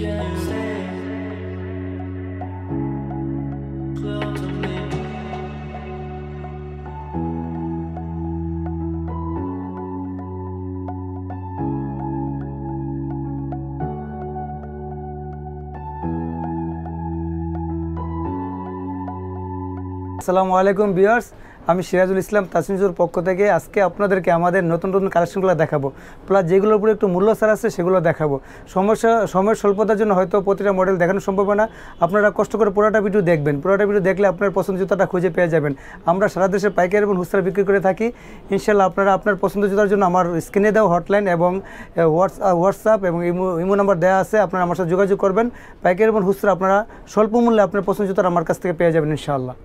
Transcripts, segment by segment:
আসসালামু আলাইকুম ভিউয়ার্স, আমি সিরাজুল ইসলাম তাসমিজুর পক্ষ থেকে আজকে আপনাদেরকে আমাদের নতুন নতুন কালেকশনগুলো দেখাবো, প্লাস যেগুলোর উপরে একটু মূল্য ছাড় আছে সেগুলো দেখাবো। সময়ের স্বল্পতার জন্য হয়তো প্রতিটা মডেল দেখানো সম্ভব না। আপনারা কষ্ট করে পুরোটা ভিডিও দেখবেন, পুরোটা ভিডিও দেখলে আপনার পছন্দ জুতাটা খুঁজে পেয়ে যাবেন। আমরা সারা দেশে পাইকারি এবং খুচরা বিক্রি করে থাকি। ইনশাল্লাহ আপনারা আপনার পছন্দ জুতার জন্য আমার স্ক্রিনে দেওয়া হটলাইন এবং হোয়াটসঅ্যাপ এবং ইমো নাম্বার দেওয়া আছে, আপনারা আমার সাথে যোগাযোগ করবেন। পাইকারি এবং খুচরা আপনারা স্বল্প মূল্যে আপনার পছন্দ জুতাটা আমার কাছ থেকে পেয়ে যাবেন ইনশাআল্লাহ।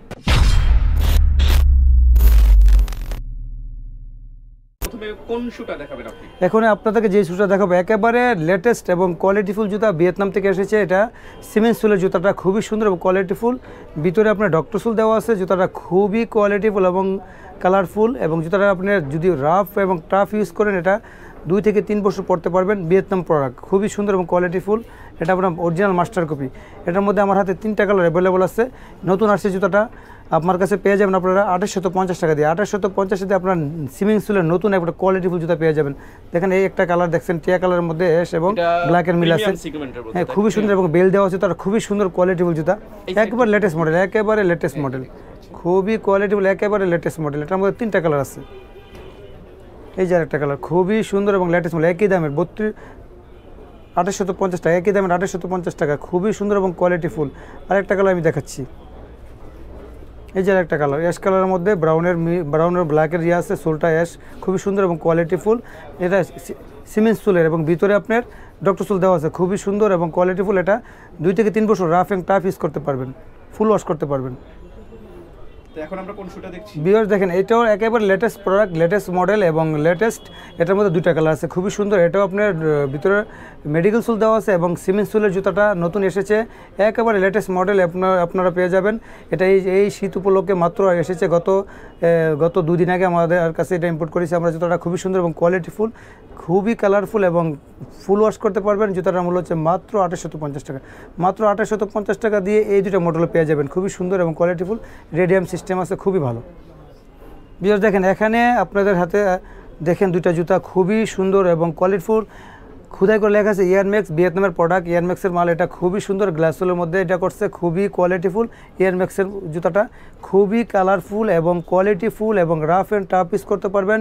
এখন আপনাদেরকে যে শুটা দেখাবো একেবারে লেটেস্ট এবং কোয়ালিটিফুল জুতা, ভিয়েতনাম থেকে এসেছে। এটা সিমেন্ট সোলের জুতাটা খুবই সুন্দর এবং কোয়ালিটিফুল। ভিতরে আপনার ডক্টর সোল দেওয়া আছে। জুতাটা খুবই কোয়ালিটিফুল এবং কালারফুল, এবং জুতাটা আপনি যদি রাফ এবং টাফ ইউজ করেন এটা 2 থেকে 3 বছর পরতে পারবেন। ভিয়েতনাম প্রোডাক্ট, খুবই সুন্দর এবং কোয়ালিটিফুল। এটা আপনার অরিজিনাল মাস্টার কপি। এটার মধ্যে আমার হাতে 3টা কালার অ্যাভেলেবল আছে। নতুন আসছে জুতাটা আপনার কাছে পেয়ে যাবেন আপনারা 2850 টাকা দিয়ে। 2850 দিয়ে আপনার সিমেন্ট সোলের নতুন একটা কোয়ালিটিফুল জুতা পেয়ে যাবেন। দেখেন এই একটা কালার দেখছেন, টিয়া কালারের মধ্যে অ্যাশ এবং ব্ল্যাকের মিল আছে। হ্যাঁ, খুবই সুন্দর এবং বেল দেওয়া আছে। তার খুবই সুন্দর কোয়ালিটিফুল জুতা, একেবারে লেটেস্ট মডেল, একেবারে লেটেস্ট মডেল, খুবই কোয়ালিটিফুল, একেবারে লেটেস্ট মডেল। এটার মধ্যে 3টা কালার আছে। এই যে একটা কালার খুবই সুন্দর এবং লেটেস্ট মডেল, একই দামের 2850 টাকা, একই দামের 2850 টাকা, খুবই সুন্দর এবং কোয়ালিটিফুল। আরেকটা কালার আমি দেখাচ্ছি। এই যে একটা কালার অ্যাশ কালারের মধ্যে ব্রাউনের ব্ল্যাকের ইয়ে আছে, সোলটা অ্যাশ, খুবই সুন্দর এবং কোয়ালিটিফুল। এটা সিমেন্ট সোলের এবং ভিতরে আপনার ডক্টর সোল দেওয়া আছে, খুবই সুন্দর এবং কোয়ালিটিফুল। এটা 2 থেকে 3 বছর রাফ এন্ড টাফ ইউজ করতে পারবেন, ফুল ওয়াশ করতে পারবেন। এখন আমরা কোন শুটা দেখছি ভিউয়ার্স দেখেন, এটাও একেবারে লেটেস্ট প্রোডাক্ট, লেটেস্ট মডেল এবং লেটেস্ট। এটার মধ্যে 2টা কালার আছে, খুবই সুন্দর। এটাও আপনার ভিতরে মেডিকেল সোল দেওয়া আছে এবং সিমেন্ট সোলের জুতাটা নতুন এসেছে, একেবারে লেটেস্ট মডেল আপনারা পেয়ে যাবেন। এটা এই শীত উপলক্ষে মাত্র এসেছে, গত 2 দিন আগে আমাদের কাছে এটা ইম্পোর্ট করেছি আমরা। জুতাটা খুবই সুন্দর এবং কোয়ালিটিফুল, খুবই কালারফুল এবং ফুল ওয়াশ করতে পারবেন। জুতাটার মূল্য হচ্ছে মাত্র 2850 টাকা। মাত্র 2850 টাকা দিয়ে এই 2টা মডেল পেয়ে যাবেন, খুবই সুন্দর এবং কোয়ালিটিফুল। রেডিয়াম সিস্টেম আছে, খুবই ভালো। ভিউয়ার্স দেখেন, এখানে আপনাদের হাতে দেখেন 2টা জুতা খুবই সুন্দর এবং কোয়ালিটিফুল। খুদাই করে লেখা আছে ইয়ারম্যাক্স, ভিয়েতনামের প্রোডাক্ট, ইয়ারম্যাক্সের মাল। এটা খুবই সুন্দর, গ্লাসোলের মধ্যে এটা করছে, খুবই কোয়ালিটিফুল। ইয়ারম্যাক্সের জুতাটা খুবই কালারফুল এবং কোয়ালিটিফুল এবং রাফ অ্যান্ড টাফ ইউজ করতে পারবেন।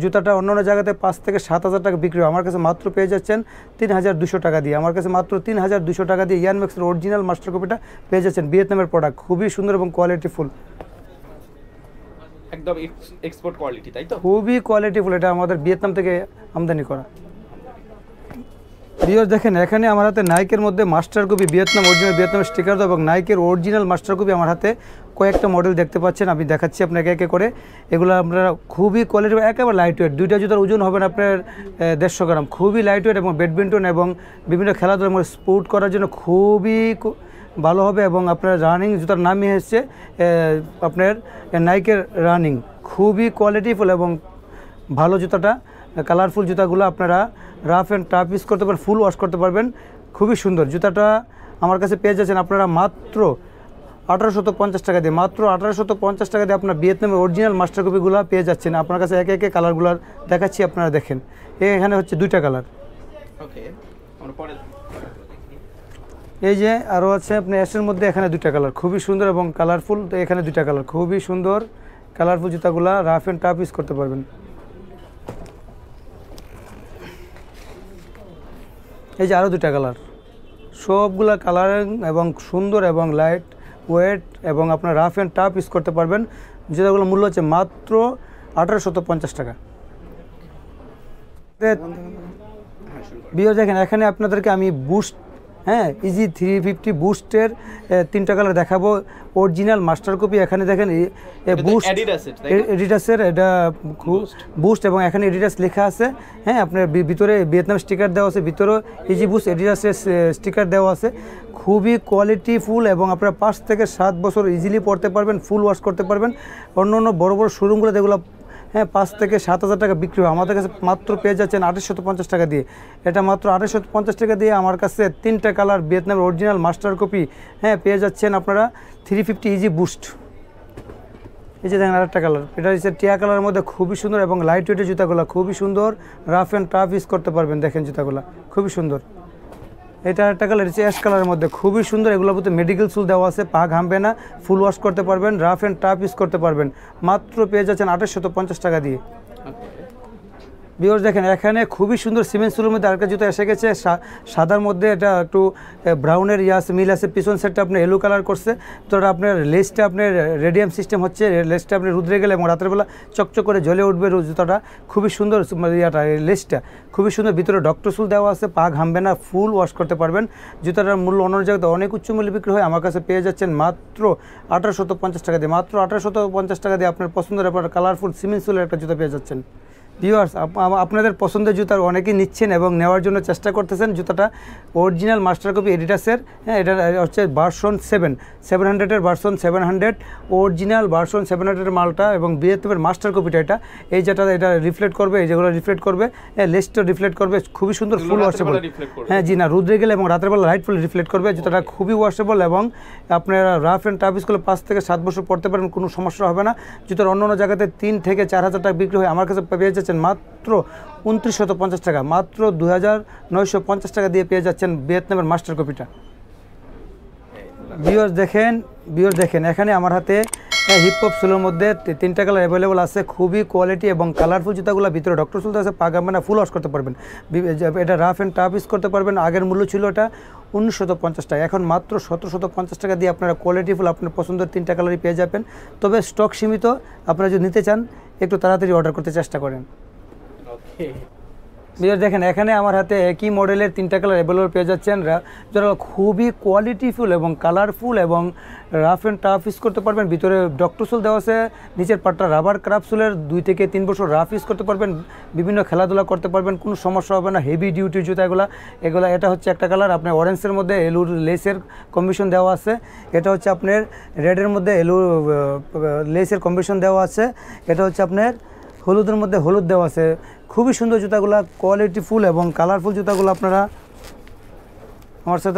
জুতাটা অন্যান্য জায়গাতে 5 থেকে 7,000 টাকা বিক্রি হয়, আমার কাছে মাত্র পেয়ে যাচ্ছেন 3200 টাকা দিয়ে। আমার কাছে মাত্র 3200 টাকা দিয়ে ইয়ারম্যাক্সের অরিজিনাল মাস্টার কপিটা পেয়ে যাচ্ছেন। ভিয়েতনামের প্রোডাক্ট, খুবই সুন্দর এবং কোয়ালিটিফুল, একদম এক্সপোর্ট কোয়ালিটি, তাই তো? খুবই কোয়ালিটিফুল। এটা আমাদের ভিয়েতনাম থেকে আমদানি করা। ভিউয়ার্স দেখেন, এখানে আমার হাতে নাইকের মধ্যে মাস্টার কপি, ভিয়েতনাম অরিজিনাল ভিয়েতনামের স্টিকার দেওয়া এবং নাইকের অরিজিনাল মাস্টার কপি আমার হাতে কয়েকটা মডেল দেখতে পাচ্ছেন। আমি দেখাচ্ছি আপনাকে একে করে। এগুলো আপনারা খুবই কোয়ালিটি, একেবারে লাইট ওয়েট। 2টা জুতার ওজন হবে না আপনার 150 গ্রাম, খুবই লাইট ওয়েট এবং ব্যাডমিন্টন এবং বিভিন্ন খেলাধুলার মধ্যে স্পোর্ট করার জন্য খুবই ভালো হবে। এবং আপনার রানিং জুতার নামই হচ্ছে আপনার নাইকের রানিং, খুবই কোয়ালিটিফুল এবং ভালো জুতাটা। কালারফুল জুতাগুলো আপনারা রাফ অ্যান্ড টাফ ইউজ করতে পারবেন, ফুল ওয়াশ করতে পারবেন, খুবই সুন্দর। জুতাটা আমার কাছে পেয়ে যাচ্ছেন আপনারা মাত্র 1850 টাকা দিয়ে। মাত্র 1850 টাকা দিয়ে আপনার ভিয়েতনামের অরিজিনাল মাস্টার কপিগুলো পেয়ে যাচ্ছেন। আপনার কাছে একে একে কালারগুলো দেখাচ্ছি, আপনারা দেখেন। এখানে হচ্ছে 2টা কালার। ওকে, আমরা পরে এই যে আরও আছে আপনি অ্যাশের মধ্যে, এখানে 2টা কালার, খুবই সুন্দর এবং কালারফুল। তো এখানে 2টা কালার, খুবই সুন্দর কালারফুল জুতাগুলো রাফ অ্যান্ড টাফ ইউজ করতে পারবেন। এই যে আরও 2টা কালার, সবগুলা কালারিং এবং সুন্দর এবং লাইট ওয়েট এবং আপনার রাফ অ্যান্ড টাফ ইউজ করতে পারবেন। জুতাগুলোর মূল্য হচ্ছে মাত্র 1850 টাকা। ভিউয়ার্স দেখেন, এখানে আপনাদেরকে আমি বুস্ট, ইজি 350 বুস্টের 3টা কালার দেখাবো, অরিজিনাল মাস্টার কপি। এখানে দেখেন বুস্ট এডিডাসের, এটা বুস্ট এবং এখানে এডিডাস লেখা আছে। আপনার ভিতরে ভিয়েতনাম স্টিকার দেওয়া আছে, ভিতরেও ইজি বুস্ট এডিডাসের স্টিকার দেওয়া আছে। খুবই কোয়ালিটিফুল এবং আপনারা 5 থেকে 7 বছর ইজিলি পরতে পারবেন, ফুল ওয়াশ করতে পারবেন। অন্য বড় বড় শোরুমগুলো যেগুলো হ্যাঁ 5 থেকে 7,000 টাকা বিক্রি হয়, আমাদের কাছে মাত্র পেয়ে যাচ্ছেন 2850 টাকা দিয়ে। এটা মাত্র 2850 টাকা দিয়ে আমার কাছে 3টা কালার ভিয়েতনামের অরিজিনাল মাস্টার কপি হ্যাঁ পেয়ে যাচ্ছেন আপনারা 350 ইজি বুস্ট। এই যে দেখেন আরেকটা কালার, এটা হচ্ছে টিয়া কালারের মধ্যে খুবই সুন্দর এবং লাইট ওয়েটের জুতাগুলো খুবই সুন্দর, রাফ অ্যান্ড টাফ ইউজ করতে পারবেন। দেখেন জুতাগুলো খুবই সুন্দর। এটা একটা কালার হচ্ছে অ্যাশ কালারের মধ্যে খুবই সুন্দর, এগুলোর মধ্যে মেডিকেল সুল দেওয়া আছে, পা ঘামবে না, ফুল ওয়াশ করতে পারবেন, রাফ অ্যান্ড টাফ ইউজ করতে পারবেন। মাত্র পেয়ে যাচ্ছেন 2850 টাকা দিয়ে। ভিউয়ার্স দেখেন এখানে খুবই সুন্দর সিমেন্ট সুলের মধ্যে আরেকটা জুতো এসে গেছে, সাদার মধ্যে এটা একটু ব্রাউনের আছে, মিল আছে, পিছন সেটটা আপনার ইয়েলো কালার করছে। তো আপনার লেসটা আপনার রেডিয়াম সিস্টেম হচ্ছে, লেসটা আপনি রুদ্রে গেলে এবং রাতের বেলা চকচক করে জ্বলে উঠবে জুতোটা, খুবই সুন্দর ইয়াটা লেসটা খুবই সুন্দর। ভিতরে ডক্টর সুল দেওয়া আছে, পা ঘামবে না, ফুল ওয়াশ করতে পারবেন। জুতোটার মূল্য অন্য জায়গাতে অনেক উচ্চ মূল্যে বিক্রি হয়, আমার কাছে পেয়ে যাচ্ছেন মাত্র 1850 টাকা দিয়ে। মাত্র 1850 টাকা দিয়ে আপনার পছন্দের আপনার কালারফুল সিমেন্ট সুলের একটা জুতো পেয়ে যাচ্ছেন। ভিউয়ার্স আপনাদের পছন্দের জুতার অনেকেই নিচ্ছেন এবং নেওয়ার জন্য চেষ্টা করতেছেন। জুতাটা অরিজিনাল মাস্টার কপি এডিডাসের, হ্যাঁ এটা হচ্ছে ভার্সন 700-এর ভার্সন 700 অরিজিনাল ভার্সন 700-এর মালটা এবং ভিয়েতনামের মাস্টার কপিটা এটা। এই যেটা এটা রিফ্লেক্ট করবে, এই যেগুলো রিফ্লেক্ট করবে, লেসটা রিফ্লেক্ট করবে, খুবই সুন্দর, ফুল ওয়াশেবল। হ্যাঁ জি না, রুদ্রে গেলে এবং রাতের বেলা লাইট ফুল রিফ্লেক্ট করবে। জুতাটা খুবই ওয়াশেবল এবং আপনারা রাফ অ্যান্ড টাফ ইউজ করলে 5 থেকে 7 বছর পড়তে পারেন, কোনো সমস্যা হবে না। জুতার অন্য অন্য জায়গাতে 3 থেকে 4000 টাকা বিক্রি হয়, আমার কাছে পেয়ে যাচ্ছেন মাত্র 2950 টাকা। মাত্র 2950 টাকা দিয়ে পেয়ে যাচ্ছেন ভিয়েতনামের মাস্টার কপিটা। ভিউয়ার্স দেখেন এখানে আমার হাতে হিপহপ সুলের মধ্যে 3টা কালার অ্যাভেলেবল আছে, খুবই কোয়ালিটি এবং কালারফুল জুতাগুলো। ভিতরে ডক্টর সুল আছে, পা ঘামবে না, ফুল ওয়াশ করতে পারবেন। এটা রাফ অ্যান্ড টাফ ইউজ করতে পারবেন। আগের মূল্য ছিল এটা 1950 টাকা, এখন মাত্র 1750 টাকা দিয়ে আপনারা কোয়ালিটিফুল আপনার পছন্দের 3টা কালারই পেয়ে যাবেন। তবে স্টক সীমিত, আপনারা যদি নিতে চান একটু তাড়াতাড়ি অর্ডার করতে চেষ্টা করেন। দেখেন এখানে আমার হাতে একই মডেলের 3টা কালার অ্যাভেলেবল পেয়ে যাচ্ছেন, যারা খুবই কোয়ালিটিফুল এবং কালারফুল এবং রাফ অ্যান্ড টাফ ইউজ করতে পারবেন। ভিতরে ডক্টর সুল দেওয়া আছে, নিচের পাটটা রাবার ক্রাফট সুলের, 2 থেকে 3 বছর রাফ ইউজ করতে পারবেন, বিভিন্ন খেলাধুলা করতে পারবেন, কোনো সমস্যা হবে না। হেভি ডিউটির জুতা এগুলো। এটা হচ্ছে একটা কালার আপনার অরেঞ্জের মধ্যে এলুর লেসের কম্বিনেশন দেওয়া আছে। এটা হচ্ছে আপনার রেডের মধ্যে এলু লেসের কম্বিনেশন দেওয়া আছে। এটা হচ্ছে আপনার হলুদের মধ্যে হলুদ দেওয়া আছে। খুবই সুন্দর জুতাগুলো, কোয়ালিটিফুল এবং কালারফুল জুতাগুলো আপনারা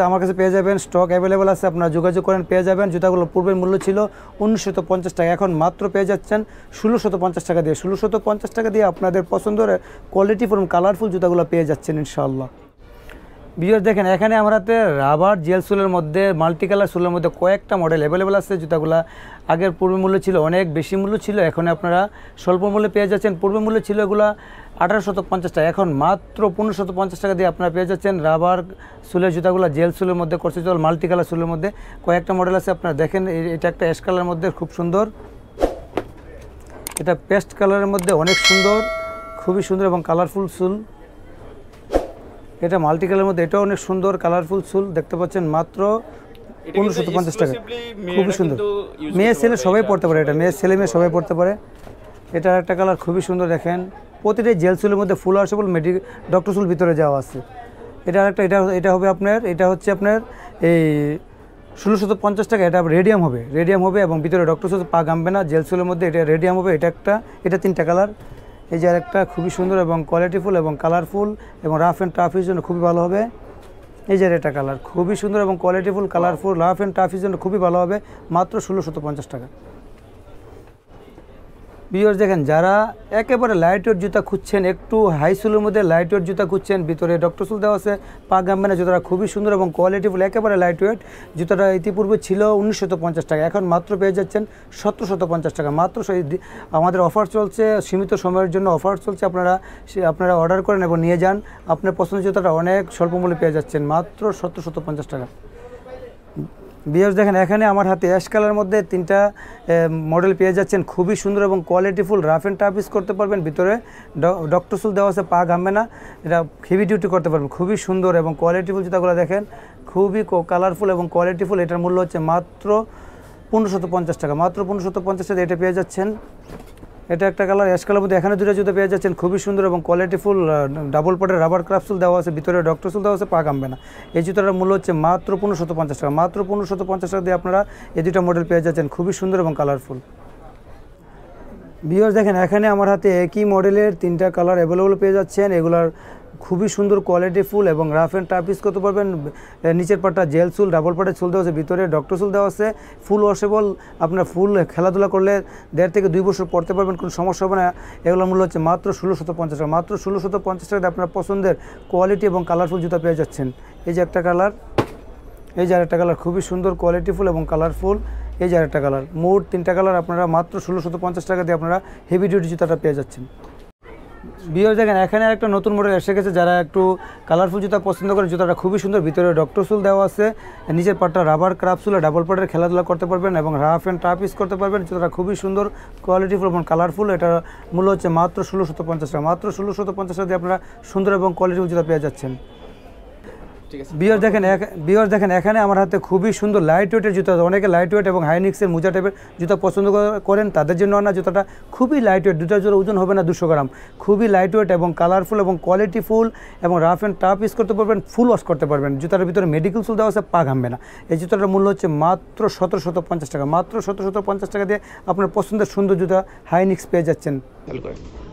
আমার কাছে পেয়ে যাবেন। স্টক অ্যাভেলেবেল আছে, আপনারা যোগাযোগ করেন, পেয়ে যাবেন। জুতাগুলো পূর্বের মূল্য ছিল 1950 টাকা, এখন মাত্র পেয়ে যাচ্ছেন 1650 টাকা দিয়ে। 1650 টাকা দিয়ে আপনাদের পছন্দের কোয়ালিটিফুল এবং কালারফুল জুতাগুলো পেয়ে যাচ্ছেন ইনশাআল্লাহ। ভিউয়ার্স দেখেন এখানে আমার হাতে রাবার জেল সুলের মধ্যে মাল্টি কালার সুলের মধ্যে কয়েকটা মডেল অ্যাভেলেবেল আছে। জুতাগুলো আগের পূর্ব মূল্য ছিল অনেক বেশি মূল্য ছিল, এখন আপনারা স্বল্প মূল্যে পেয়ে যাচ্ছেন। পূর্ব মূল্য ছিল এগুলো 1850 টাকা, এখন মাত্র 1550 টাকা দিয়ে আপনারা পেয়ে যাচ্ছেন রাবার সুলের জুতাগুলো। জেল সুলের মধ্যে করছে চল মাল্টি কালার সুলের মধ্যে কয়েকটা মডেল আছে, আপনারা দেখেন। এটা একটা অ্যাশ কালারের মধ্যে খুব সুন্দর, এটা পেস্ট কালারের মধ্যে অনেক সুন্দর, খুবই সুন্দর এবং কালারফুল সুল। এটা মাল্টি কালারের মধ্যে, এটাও অনেক সুন্দর কালারফুল সুল, দেখতে পাচ্ছেন। মাত্র 1550 টাকা, খুবই সুন্দর। মেয়ে ছেলে সবাই পড়তে পারে, এটা মেয়ে ছেলে মেয়ে সবাই পড়তে পারে। এটা একটা কালার খুবই সুন্দর, দেখেন। প্রতিটা জেল সুলের মধ্যে ফুল ওয়াশেবল ডক্টর সুল ভিতরে যাওয়া আছে। এটা আরেকটা, এটা হবে আপনার, এটা হচ্ছে আপনার এই 1650 টাকা। এটা রেডিয়াম হবে এবং ভিতরে ডক্টর সুল, পা ঘামবে না, জেল সুলের মধ্যে এটা রেডিয়াম হবে। এটা 3টা কালার। এই যে আরেকটা খুবই সুন্দর এবং কোয়ালিটিফুল এবং কালারফুল এবং রাফ অ্যান্ড টাফের জন্য খুবই ভালো হবে। এই যে এটা কালার খুবই সুন্দর এবং কোয়ালিটিফুল, কালারফুল, রাফ অ্যান্ড টাফের জন্য খুবই ভালো হবে, মাত্র 1650 টাকা। ভিউয়ার্স দেখেন যারা একেবারে লাইট ওয়েট জুতা খুঁজছেন, একটু হাই সুলের মধ্যে লাইট ওয়েট জুতা খুঁজছেন, ভিতরে ডক্টর সুল দেওয়া আছে, পা ঘামবে না, জুতাটা খুবই সুন্দর এবং কোয়ালিটিফুল, একেবারে লাইট ওয়েট। জুতাটা ইতিপূর্বে ছিল 1950 টাকা, এখন মাত্র পেয়ে যাচ্ছেন 1750 টাকা। মাত্র আমাদের অফার চলছে, সীমিত সময়ের জন্য অফার চলছে, আপনারা অর্ডার করেন এবং নিয়ে যান। আপনার পছন্দের জুতাটা অনেক স্বল্প মূল্যে পেয়ে যাচ্ছেন, মাত্র 1750 টাকা। ভিউয়ার্স দেখেন এখানে আমার হাতে অ্যাশ কালারের মধ্যে 3টা মডেল পেয়ে যাচ্ছেন, খুবই সুন্দর এবং কোয়ালিটিফুল, রাফ অ্যান্ড টাফ ইউজ করতে পারবেন। ভিতরে ডক্টর সুল দেওয়া আছে, পা ঘামবে না, এটা হেভি ডিউটি করতে পারবেন। খুবই সুন্দর এবং কোয়ালিটিফুল জুতাগুলো দেখেন, খুবই কালারফুল এবং কোয়ালিটিফুল। এটার মূল্য হচ্ছে মাত্র 1550 টাকা, মাত্র 1550 টাকা এটা পেয়ে যাচ্ছেন। এটা একটা কালার অ্যাশ কালার মধ্যে, এখানে 2টা জুতো পেয়ে যাচ্ছেন, খুবই সুন্দর এবং কোয়ালিটিফুল, ডাবল পটের রাবার ক্রাফট সুল দেওয়া আছে, ভিতরে ডক্টর সুল দেওয়া আছে, পা ঘামবে না। এই জুতোটার মূল্য হচ্ছে মাত্র 1550 টাকা, মাত্র 1550 টাকা দিয়ে আপনারা এই 2টা মডেল পেয়ে যাচ্ছেন, খুবই সুন্দর এবং কালারফুল। ভিউয়ার্স দেখেন এখানে আমার হাতে একই মডেলের 3টা কালার অ্যাভেলেবল পেয়ে যাচ্ছেন। এগুলার খুবই সুন্দর কোয়ালিটি ফুল এবং রাফ অ্যান্ড টাফ ইউজ করতে পারবেন। নিচের পাটটা জেল চুল, ডাবল পাটের চুল দেওয়া আছে, ভিতরে ডক্টর চুল দেওয়া আছে, ফুল ওয়াশেবল। আপনার ফুল খেলাধুলা করলে 1.5 থেকে 2 বছর পরতে পারবেন, কোনো সমস্যা হবে না। এগুলোর মূল্য হচ্ছে মাত্র 1650 টাকা। মাত্র 1650 টাকাতে আপনার পছন্দের কোয়ালিটি এবং কালারফুল জুতা পেয়ে যাচ্ছেন। এই যে একটা কালার, এই যে আরেকটা কালার, খুবই সুন্দর কোয়ালিটিফুল এবং কালারফুল। এই যে আরেকটা কালার, মোট 3টা কালার আপনারা মাত্র 1650 টাকা দিয়ে আপনারা হেভি ডিউটি জুতাটা পেয়ে যাচ্ছেন। ভিউয়ার্স দেখেন এখানে একটা নতুন মডেল এসে গেছে। যারা একটু কালারফুল জুতা পছন্দ করে, জুতাটা খুবই সুন্দর, ভিতরে ডক্টর সুল দেওয়া আছে, নিচের পাটটা রাবার ক্রাফট ডাবল পাটের খেলাধুলা করতে পারবেন এবং রাফ অ্যান্ড টাফ ইউজ করতে পারবেন। জুতাটা খুবই সুন্দর কোয়ালিটিফুল এবং কালারফুল। এটার মূল্য হচ্ছে মাত্র 1650 টাকা। মাত্র 1650 টাকা দিয়ে আপনারা সুন্দর এবং কোয়ালিটিফুল জুতা পেয়ে যাচ্ছেন। ভিউয়ার্স দেখেন এখানে আমার হাতে খুবই সুন্দর লাইট ওয়েটের জুতা। অনেকে লাইট ওয়েট এবং হাইনিক্সের মোজা টাইপের জুতা পছন্দ করেন, তাদের জন্য না, জুতাটা খুবই লাইট ওয়েট, দুটার জন্য ওজন হবে না 200 গ্রাম। খুবই লাইট ওয়েট এবং কালারফুল এবং কোয়ালিটিফুল এবং রাফ অ্যান্ড টাফ ইউজ করতে পারবেন, ফুল ওয়াশ করতে পারবেন। জুতার ভিতরে মেডিকেল সুল দেওয়া আছে, পা ঘামবে না। এই জুতাটার মূল্য হচ্ছে মাত্র 1750 টাকা। মাত্র 1750 টাকা দিয়ে আপনার পছন্দের সুন্দর জুতা হাইনিক্স পেয়ে যাচ্ছেন।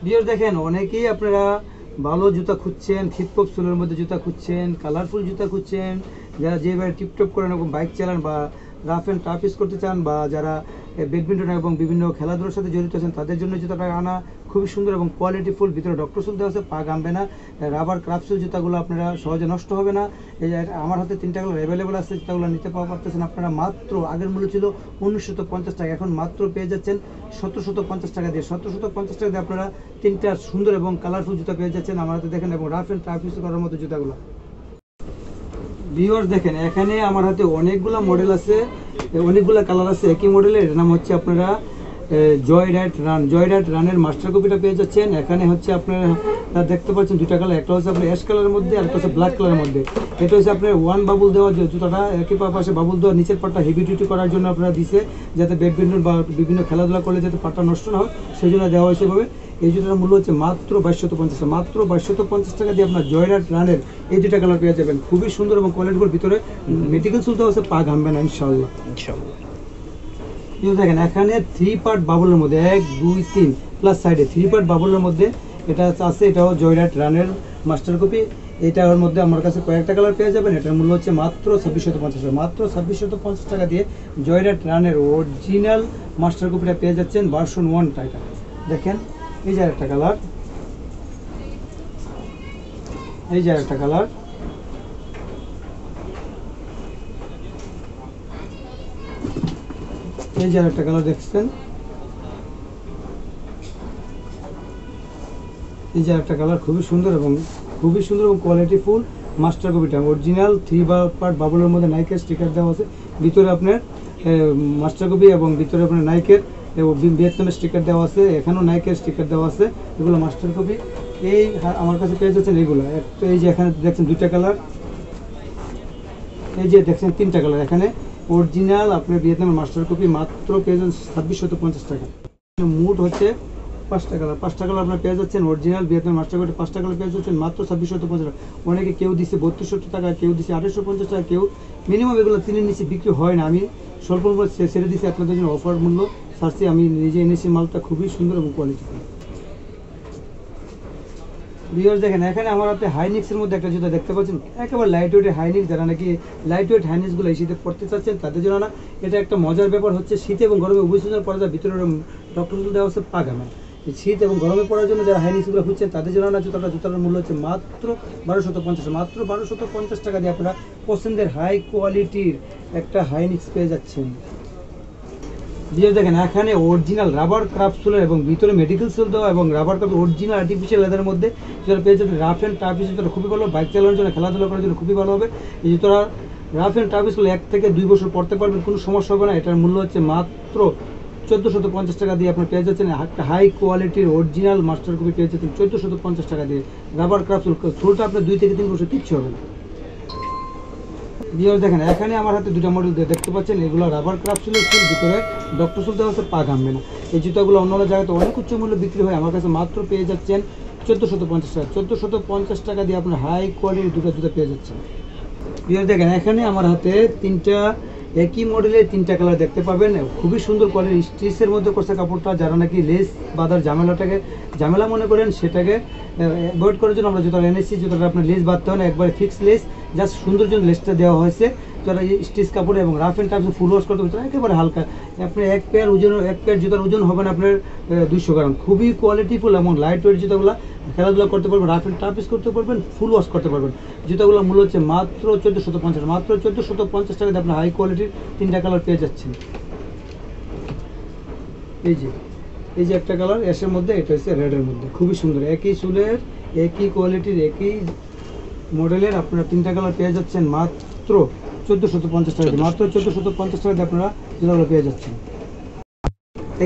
ভিউয়ার্স দেখেন অনেকেই আপনারা ভালো জুতা খুঁজছেন, খিপপক সোলের মধ্যে জুতা খুঁজছেন, কালারফুল জুতা খুঁজছেন, যারা যেভাবে টিপটপ করেন এবং বাইক চালান বা রাফ অ্যান্ড টাফ ইউজ করতে চান, বা যারা ব্যাডমিন্টন এবং বিভিন্ন খেলাধুলার সাথে জড়িত আছেন, তাদের জন্য জুতাটা আনা খুবই সুন্দর এবং কোয়ালিটিফুল। ভিতরে ডক্টর সুল দেওয়া আছে, পা ঘামবে না। রাবার ক্রাফটসুল জুতাগুলো আপনারা সহজে নষ্ট হবে না। এই আমার হাতে 3টা কালার অ্যাভেলেবেল আছে, জুতাগুলো নিতে পারতেছেন আপনারা মাত্র। আগের মূল্য ছিল 1950 টাকা, এখন মাত্র পেয়ে যাচ্ছেন 1750 টাকা দিয়ে। 1750 টাকা দিয়ে আপনারা 3টা সুন্দর এবং কালারফুল জুতা পেয়ে যাচ্ছেন আমার হাতে দেখেন, এবং রাফ অ্যান্ড টাফ ইউজ করার মতো জুতাগুলো। ভিউয়ার্স দেখেন এখানে আমার হাতে অনেকগুলো মডেল আছে, অনেকগুলো কালার আছে একই মডেলের। এর নাম হচ্ছে আপনারা জয় রাইড রানের মাস্টার কপিটা পেয়ে যাচ্ছেন। এখানে হচ্ছে আপনারা দেখতে পাচ্ছেন 2টা কালার, একটা হচ্ছে আপনার অ্যাশ কালারের মধ্যে আর একটা হচ্ছে ব্ল্যাক কালারের মধ্যে। এটা হচ্ছে আপনার 1 বাবুল দেওয়া জুতাটা, একই পাশে বাবুল দেওয়া, নিচের পাটটা হেভি ডিউটি করার জন্য আপনারা দিছে, যাতে ব্যাডমিন্টন বা বিভিন্ন খেলাধুলা করলে যাতে পাটটা নষ্ট না হয়, সেই জন্য দেওয়া হয়েছে এভাবে। এই জুতাটার মূল্য হচ্ছে মাত্র 2250 টাকা। মাত্র 2250 টাকা দিয়ে আপনার জয় রানের এই 2টা কালার পেয়ে যাবেন। খুবই সুন্দর এবং কোয়ালিটিফুল, ভিতরে মেডিকেল সুল দেওয়া আছে, পা ঘামবে না ইনশাআল্লাহ। দেখেন এখানে 3 পার্ট বাবলের মধ্যে 1 2 3 প্লাস সাইডে 3 পার্ট বাবলের মধ্যে এটা আছে। এটাও জয়রাট রানের মাস্টার কপি। এটার মধ্যে আমার কাছে কয়েকটা কালার পেয়ে যাবেন। এটার মূল্য হচ্ছে মাত্র 2650 টাকা। মাত্র 2650 টাকা দিয়ে জয়রাট রানের অরিজিনাল মাস্টার কপিটা পেয়ে যাচ্ছেন ভার্সন 1 টাইটা। দেখেন এই যে একটা কালার, এই যে একটা কালার, এই যে একটা কালার দেখছেন, এই যে একটা কালার, খুবই সুন্দর এবং কোয়ালিটিফুল মাস্টার কপিটা অরিজিনাল 3 পার্ট বাবলের মধ্যে নাইকের স্টিকার দেওয়া আছে। ভিতরে আপনার মাস্টার কপি এবং ভিতরে আপনার নাইকের ভিয়েতনামের স্টিকার দেওয়া আছে, এখানেও নাইকের স্টিকার দেওয়া আছে। এগুলো মাস্টার কপি। এই আমার কাছে পেয়ে যাচ্ছেন এইগুলো। একটা এই যে এখানে দেখছেন 2টা কালার, এই যে দেখছেন 3টা কালার। এখানে অরিজিনাল আপনার ভিয়েতনামের মাস্টার কপি মাত্র পেয়ে যাচ্ছেন 2650 টাকা। মোট হচ্ছে 5টা কালার আপনার পেয়ে যাচ্ছেন অরিজিনাল ভিয়েতনাম মাস্টার কপি। 5টা কালার পেয়ে যাচ্ছেন মাত্র 2650 টাকা। অনেকে কেউ দিচ্ছে 3200 টাকা, কেউ দিচ্ছে 2850 টাকা, কেউ মিনিমাম এগুলো 3-এর নিচে বিক্রি হয় না। আমি স্বল্প মূল্য ছেড়ে দিচ্ছি আপনাদের জন্য, অফার মূল্য ছাড়ছি। আমি নিজে এনেছি, মালটা খুবই সুন্দর এবং কোয়ালিটিফুল। ভিউয়ার্স দেখেন এখানে আমার হাতে হাইনিক্সের মধ্যে একটা জুতা দেখতে পাচ্ছেন, একেবারে লাইট ওয়েটের হাইনিক্স। যারা নাকি লাইট ওয়েট হাইনিক্সগুলো এই শীতে পড়তে চাচ্ছেন তাদের জন্য না। এটা একটা মজার ব্যাপার হচ্ছে শীত এবং গরমে উভয় সিজন পরা যায়। ভিতরে ডক্টর দেওয়া হচ্ছে পা ঘামে। শীত এবং গরমে পড়ার জন্য যারা হাইনিক্সগুলো খুঁজছেন তাদের জন্য না, জুতাটার মূল্য হচ্ছে মাত্র 1250। মাত্র 1250 টাকা দিয়ে আপনারা পছন্দের হাই কোয়ালিটির একটা হাইনিক্স পেয়ে যাচ্ছেন। দিয়ে দেখেন এখানে অরিজিনাল রাবার ক্রাফট সোলের এবং ভিতরে মেডিকেল সোল দেওয়া এবং রাবার ক্রাফট অরিজিনাল আর্টিফিশিয়াল লেদারের মধ্যে যেটা পেয়ে যাবেন। রাফ অ্যান্ড টাফ জুতোটা খুবই ভালো, বাইক চালানোর জন্য, খেলাধুলা করার জন্য খুবই ভালো হবে। এই জুতোটা রাফ অ্যান্ড টাফ স্কুল 1 থেকে 2 বছর পড়তে পারবেন, কোনো সমস্যা হবে না। এটার মূল্য হচ্ছে মাত্র 1450 টাকা দিয়ে আপনার পেয়ে যাচ্ছেন একটা হাই কোয়ালিটির অরিজিনাল মাস্টার কপি পেয়ে যাচ্ছেন 1450 টাকা দিয়ে। রাবার ক্রাফট সোলটা আপনার 2 থেকে 3 বছর কিচ্ছু হবে না। ভিউয়ার্স দেখেন এখানে আমার হাতে 2টা মডেল দেখতে পাচ্ছেন, এগুলো রাবার ক্রাফট সোলের ফুল, ভিতরে ডক্টর সোল দেওয়া আছে, পা ঘামবে না। এই জুতাগুলো অন্য জায়গাতে অনেক উচ্চ মূল্য বিক্রি হয়, আমার কাছে মাত্র পেয়ে যাচ্ছেন 1450 টাকা। 1450 টাকা দিয়ে আপনার হাই কোয়ালিটির 2টা জুতা পেয়ে যাচ্ছেন। ভিউয়ার্স দেখেন এখানে আমার হাতে 3টা একই মডেলের 3টা কালার দেখতে পাবেন। খুবই সুন্দর কোয়ালিটি, স্টিচের মধ্যে করছে কাপড়টা। যারা নাকি লেস বাঁধার ঝামেলা মনে করেন, সেটাকে অ্যাভয়েড করার জন্য আমরা জুতা এনেছি। জুতাটা আপনার লেস বাঁধতে হয় না, একবারে ফিক্স লেস, জাস্ট সৌন্দর্য লেসটা দেওয়া হয়েছে। যারা স্টিচ কাপড় এবং রাফ অ্যান্ড টাফে ফুল ওয়াশ করতে পারছেন একেবারে হালকা। আপনি এক পেয়ার জুতার ওজন হবে না আপনার 200 গ্রাম। খুবই কোয়ালিটিফুল এবং লাইট ওয়েট জুতাগুলো, খেলাধুলা করতে পারবেন, রাফ অ্যান্ড টাফ ইউজ করতে পারবেন, ফুল ওয়াশ করতে পারবেন। জুতাগুলো মূল্য হচ্ছে মাত্র 1450, মাত্র 1450 টাকাতে আপনার হাই কোয়ালিটির 3টা কালার পেয়ে যাচ্ছেন। এই যে একটা কালার অ্যাশের মধ্যে, এটা হচ্ছে রেডের মধ্যে, খুবই সুন্দর। একই চুলের, একই কোয়ালিটির, একই মডেলের আপনারা 3টা কালার পেয়ে যাচ্ছেন মাত্র 1450 টাকা। মাত্র 1450 টাকাতে আপনারা জুতাগুলো পেয়ে যাচ্ছেন।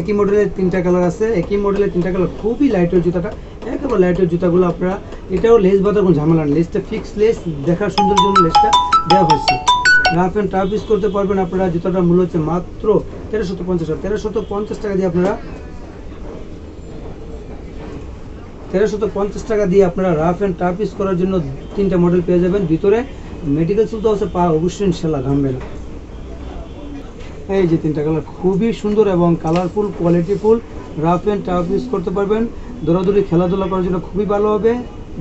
একই মডেলের 3টা কালার আছে, একই মডেলের 3টা কালার, খুবই লাইটের জুতাটা, একেবারে লাইটের জুতাগুলো আপনারা। এটাও লেস বাঁধার কোনো ঝামেলা নেই, লেসটা ফিক্স লেস, দেখার সুন্দর জন্য লেসটা দেওয়া হয়েছে। রাফ অ্যান্ড টাফ ইউজ করতে পারবেন আপনারা। জুতাটার মূল্য হচ্ছে মাত্র 1350 টাকা। 1350 টাকা দিয়ে আপনারা 1350 টাকা দিয়ে আপনারা রাফ অ্যান্ড টাফ ইউজ করার জন্য 3টা মডেল পেয়ে যাবেন। ভিতরে মেডিকেল সুল দেওয়া আছে, পা অবশ্যই ইনশাল্লাহ ঘামবে না। এই যে 3টা কালার খুবই সুন্দর এবং colourful, qualityful, rough and tough use করতে পারবেন। দৌড়াদৌড়ি খেলাধুলা করার জন্য খুবই ভালো হবে,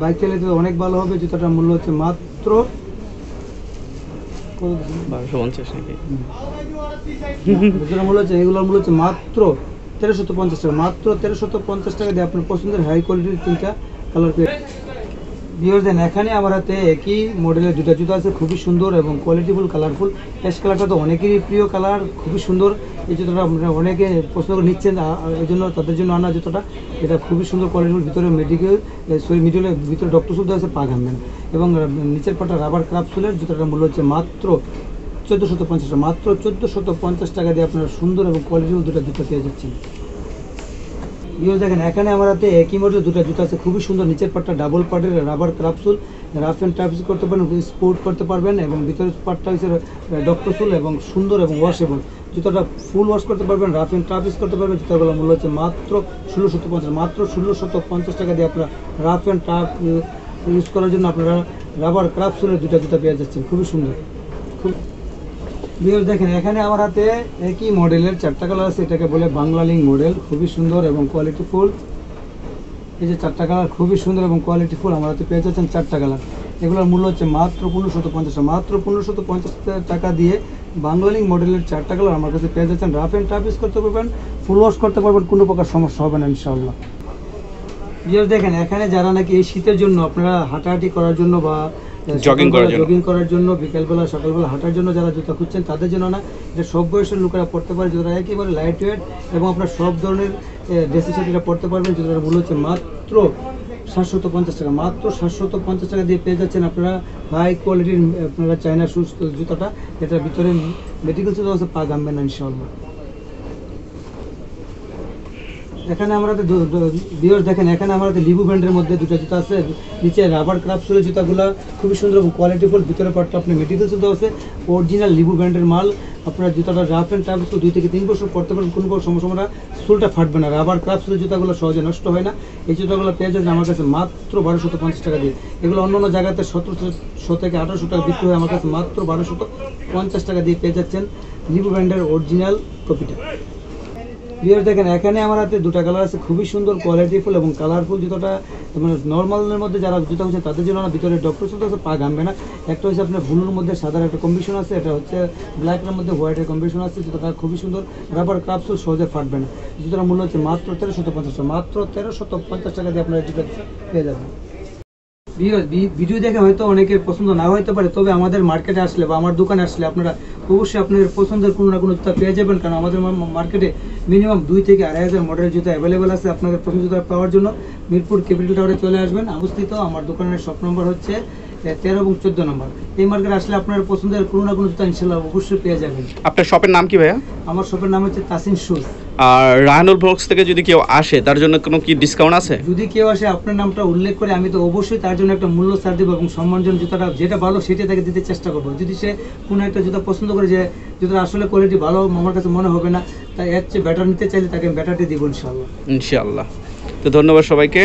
বাইক চালাতে অনেক ভালো হবে। জুতাটার মূল্য হচ্ছে মাত্র 1250 নাকি? জুতার মূল্য হচ্ছে, এগুলোর মূল্য হচ্ছে মাত্র 1350 টাকা। মাত্র 1350 টাকা দিয়ে আপনার পছন্দের হাই কোয়ালিটির 3টা কালার পেয়ে ভিউয়ার্স দেন। এখানে আমার হাতে একই মডেলের 2টা জুতা আছে, খুবই সুন্দর এবং কোয়ালিটিফুল, কালারফুল। অ্যাশ কালারটা তো অনেকেরই প্রিয় কালার, খুবই সুন্দর। এই জুতোটা আপনারা অনেকে পছন্দ করে নিচ্ছেন, এই জন্য তাদের জন্য আনা জুতোটা। এটা খুবই সুন্দর কোয়ালিটিফুল। ভিতরে মিডলের ভিতরে ডক্টর সুল দেওয়া আছে, পা ঘামবেন। এবং নিচের পাটা রাবার ক্রাফট সুলের। জুতোটার মূল্য হচ্ছে মাত্র 1450 টাকা। মাত্র 1450 টাকা দিয়ে আপনারা সুন্দর এবং কোয়ালিটিফুল 2টা জুতো পেয়ে যাচ্ছেন। দেখেন এখানে আমার হাতে একই মডেলের 2টা জুতো আছে, খুবই সুন্দর। নিচের পাটটা ডাবল পার্টের rubber craft, rough and tough use করতে পারবেন, স্পোর্ট করতে পারবেন। এবং ভিতরের পার্টটা হচ্ছে ডক্টর সুল এবং সুন্দর এবং ওয়াশেবল। জুতোটা ফুল ওয়াশ করতে পারবেন, রাফ অ্যান্ড টাফ ইউজ করতে পারবেন। জুতোগুলোর মূল্য হচ্ছে মাত্র 1650। মাত্র 1650 টাকা দিয়ে আপনারা রাফ অ্যান্ড টাফ ইউজ করার জন্য আপনারা রাবার ক্রাফট সুলের 2টা জুতো পেয়ে যাচ্ছেন, খুবই সুন্দর। ভিউয়ার্স দেখেন এখানে আমার হাতে একই মডেলের 4টা কালার আছে, এটাকে বলে বাংলা লিঙ্ক মডেল, খুবই সুন্দর এবং কোয়ালিটিফুল। এই যে 4টা কালার খুবই সুন্দর এবং কোয়ালিটিফুল আমার হাতে পেয়ে যাচ্ছেন 4টা কালার। এগুলোর মূল্য হচ্ছে মাত্র 1550 টাকা। মাত্র 1550 টাকা দিয়ে বাংলা লিঙ্ক মডেলের 4টা কালার আমার কাছে পেয়ে যাচ্ছেন। রাফ অ্যান্ড টাফ ইউজ করতে পারবেন, ফুল ওয়াশ করতে পারবেন, কোনো প্রকার সমস্যা হবে না ইনশাআল্লাহ। ভিউয়ার্স দেখেন এখানে যারা নাকি এই শীতের জন্য আপনারা হাঁটাহাঁটি করার জন্য বা জগিং করার জন্য, বিকেলবেলা সকালবেলা হাঁটার জন্য যারা জুতা খুঁজছেন তাদের জন্য না, এটা সব বয়সের লোকেরা পড়তে পারে। জুতাটা একেবারে লাইট ওয়েট এবং আপনার সব ধরনের ড্রেসের সাথে এটা পড়তে পারবেন। জুতাটার মূল্য হচ্ছে মাত্র 750 টাকা। মাত্র 750 টাকা দিয়ে পেয়ে যাচ্ছেন আপনারা হাই কোয়ালিটির আপনারা চায়না শুজ জুতাটা। এটার ভিতরে মেডিকেল সুল আছে, পা ঘামবে না ইনশাআল্লাহ। এখানে আমরা ভিউয়ার্স দেখেন এখানে আমাদের লিবু ব্র্যান্ডের মধ্যে 2টা জুতা আছে। নিচে রাবার ক্রাফট সুলের জুতাগুলো খুবই সুন্দর এবং কোয়ালিটিফুল। ভিতরে পার্টটা আপনি মেডিকেল সুল দেওয়া আছে, অরিজিনাল লিবু ব্র্যান্ডের মাল। আপনারা জুতাটা রাফ অ্যান্ড টাফ 2 থেকে 3 বছর পড়তে পারেন, কোনো সমস্যা সোলটা ফাটবে না। রাবার ক্রাফট সুলের জুতাগুলো সহজে নষ্ট হয় না। এই জুতাগুলো পেয়ে যাবেন আমার কাছে মাত্র 1250 টাকা দিয়ে। এগুলো অন্য অন্য জায়গাতে 1700 থেকে 1800 টাকা বিক্রি হয়, আমার কাছে মাত্র 1250 টাকা দিয়ে পেয়ে যাচ্ছেন লিবু ব্র্যান্ডের অরিজিনাল কপিটা। ভিউয়ার্স দেখেন এখানে আমার হাতে 2টা কালার আছে, খুবই সুন্দর কোয়ালিটিফুল এবং কালারফুল। জুতোটা মানে নর্মালের মধ্যে যারা জুতো হচ্ছে তাদের জন্য না, ভিতরে ডক্টর সুল আছে, পা ঘামবে না। একটা হচ্ছে আপনার ব্লুর মধ্যে সাদার একটা কম্বিনেশন আছে, এটা হচ্ছে ব্ল্যাকের মধ্যে হোয়াইটের কম্বিনেশন আছে। জুতোটা খুবই সুন্দর, রাবার ক্রাফট সুল, সহজে ফাটবে না। জুতোটার মূল্য হচ্ছে মাত্র 1350 টাকা। মাত্র 1350 টাকা দিয়ে আপনারা জুতো পেয়ে যাবেন। ভিডিও দেখে হয়তো অনেকের পছন্দ না হতে পারে, তবে আমাদের মার্কেটে আসলে বা আমার দোকানে আসলে আপনারা অবশ্যই আপনাদের পছন্দের কোনো না কোনো জুতা পেয়ে যাবেন। কারণ আমাদের মার্কেটে মিনিমাম 2 থেকে 2500 মডেলের জুতা অ্যাভেলেবেল আছে। আপনাদের পছন্দের জুতা পাওয়ার জন্য মিরপুর ক্যাপিটাল টাওয়ারে চলে আসবেন। অবস্থিত আমার দোকানের শপ নম্বর হচ্ছে 13 এবং 14 নম্বর। এই মার্কেটে আসলে আপনার পছন্দের কোনো না কোনো জুতা ইনশাআল্লাহ অবশ্যই পেয়ে যাবেন। আপনার শপের নাম কি ভাইয়া? আমার শপের নাম হচ্ছে তাসিন শুজ। আর রাহানুল ব্লগস থেকে যদি কেউ আসে তার জন্য কোনো কি ডিসকাউন্ট আছে? যদি কেউ আসে আপনার নামটা উল্লেখ করে আমি তো অবশ্যই তার জন্য একটা মূল্য ছাড় দেবো এবং সম্মানজনক জুতাটা যেটা ভালো সেটা তাকে দিতে চেষ্টা করবো। যদি সে কোনো একটা জুতা পছন্দ করে যে জুতাটা আসলে কোয়ালিটি ভালো আমার কাছে মনে হবে না, তাই এর চেয়ে ব্যাটার নিতে চাইলে তাকে ব্যাটারটি দিব ইনশাআল্লাহ। ইনশাআল্লাহ। তো ধন্যবাদ সবাইকে।